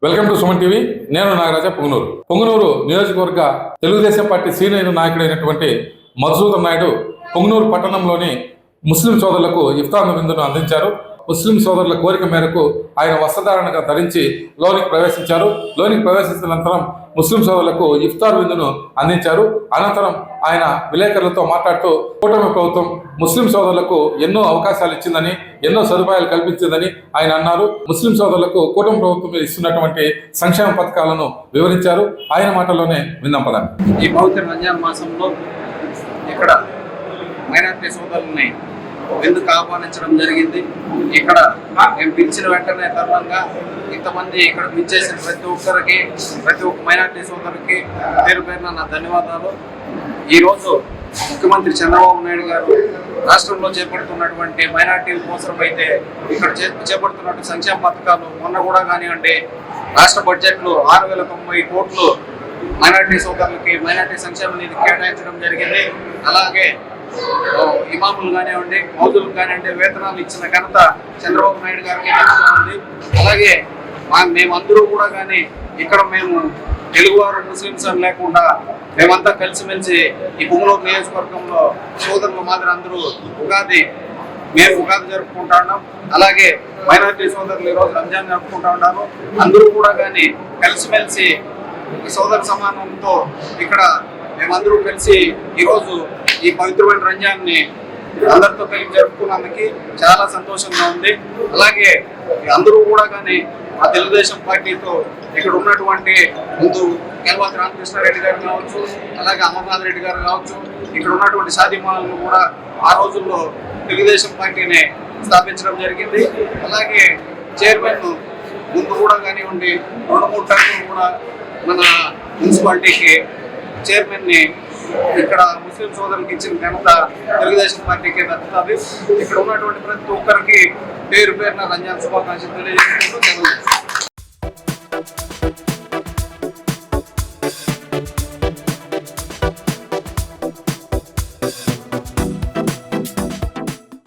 Welcome to Suman TV. నేను నాగరాజ పొంగనూరు నియోజకవర్గ Telugu Desam party senior నాయకుడైనటువంటి Madhusudan Naidu Punganur పట్టణంలోని ముస్లిం సోదరులకు ఇఫ్తార్ విందును అందించారు. ముస్లిం సోదరుల కోరిక మేరకు ఆయన వస్త్రధారణగా ధరించి లోనికి ప్రవేశించారు. లోనికి ప్రవేశించిన అనంతరం ముస్లిం సోదరులకు ఇఫ్తార్ విందును అందించారు. అనంతరం ఆయన విలేకరులతో మాట్లాడుతూ కూటమి ప్రభుత్వం ముస్లిం సోదరులకు ఎన్నో అవకాశాలు ఇచ్చిందని, ఎన్నో సదుపాయాలు కల్పించిందని ఆయన అన్నారు. ముస్లిం సోదరులకు కూటమి ప్రభుత్వం ఇస్తున్నటువంటి సంక్షేమ పథకాలను వివరించారు. ఆయన మాటల్లోనే విందాం పదండి. ఈ పవిత్ర రంజాన్ మాసంలో ఇక్కడ మైనారిటీ సోదరుల్ని ఎందుకు ఆహ్వానించడం జరిగింది. ఇక్కడ మేము పిలిచిన వెంటనే తరుణంగా ఇంతమంది ఇక్కడ పిలిచేసిన ప్రతి ఒక్క మైనారిటీ సోదరుకి పేరు పేరున నా ధన్యవాదాలు. ఈరోజు ముఖ్యమంత్రి చంద్రబాబు నాయుడు గారు రాష్ట్రంలో చేపడుతున్నటువంటి మైనారిటీల కోసం అయితే ఇక్కడ చేపడుతున్నటువంటి సంక్షేమ పథకాలు మొన్న కూడా కానివ్వండి, రాష్ట్ర బడ్జెట్లో 6,090 కోట్లు మైనారిటీ సోదరులకి మైనారిటీ సంక్షేమ నిధి కేటాయించడం జరిగింది. అలాగే ఇమాములు కానివ్వండి, మౌజులకు కానివ్వండి వేతనాలు ఇచ్చిన ఘనత చంద్రబాబు నాయుడు గారికి ఉంది. అలాగే మేమందరూ కూడా కానీ ఇక్కడ మేము తెలుగువారు ముస్లింస్ అని లేకుండా మేమంతా కలిసిమెలిసి ఈ పొంగనూరు నియోజకవర్గంలో సోదరుల మాదిరి అందరూ మేము ఉగాది జరుపుకుంటా ఉన్నాం. అలాగే మైనారిటీ సోదరులు ఈరోజు రంజాన్ జరుపుకుంటా ఉన్నారు. అందరూ కూడా కానీ కలిసిమెలిసి సోదర సమానంతో ఇక్కడ మేమందరూ కలిసి ఈరోజు ఈ పవిత్రమైన రంజాన్ని అందరితో కలిసి జరుపుకున్నందుకు చాలా సంతోషంగా ఉంది. అలాగే అందరూ కూడా కానీ ఆ తెలుగుదేశం పార్టీతో ఇక్కడ ఉన్నటువంటి ముందు కేల్వాతి రామకృష్ణారెడ్డి గారు కావచ్చు, అలాగే అమర్నాథ్ రెడ్డి గారు కావచ్చు, ఇక్కడ ఉన్నటువంటి సాధ్యమాలను కూడా ఆ రోజుల్లో తెలుగుదేశం పార్టీని స్థాపించడం జరిగింది. అలాగే చైర్మన్ ముందు కూడా కానివ్వండి 2-3 టర్ములు కూడా మన మున్సిపాలిటీకి చైర్మన్ని ఇక్కడ ముస్లిం సోదరులకు ఇచ్చిన ఘనత తెలుగుదేశం పార్టీకి దక్కుతుంది. ఇక్కడ ఉన్నటువంటి ప్రతి ఒక్కరికి పేరు పేరున రంజాన్ శుభాకాంక్షలు తెలియజేసుకుంటూ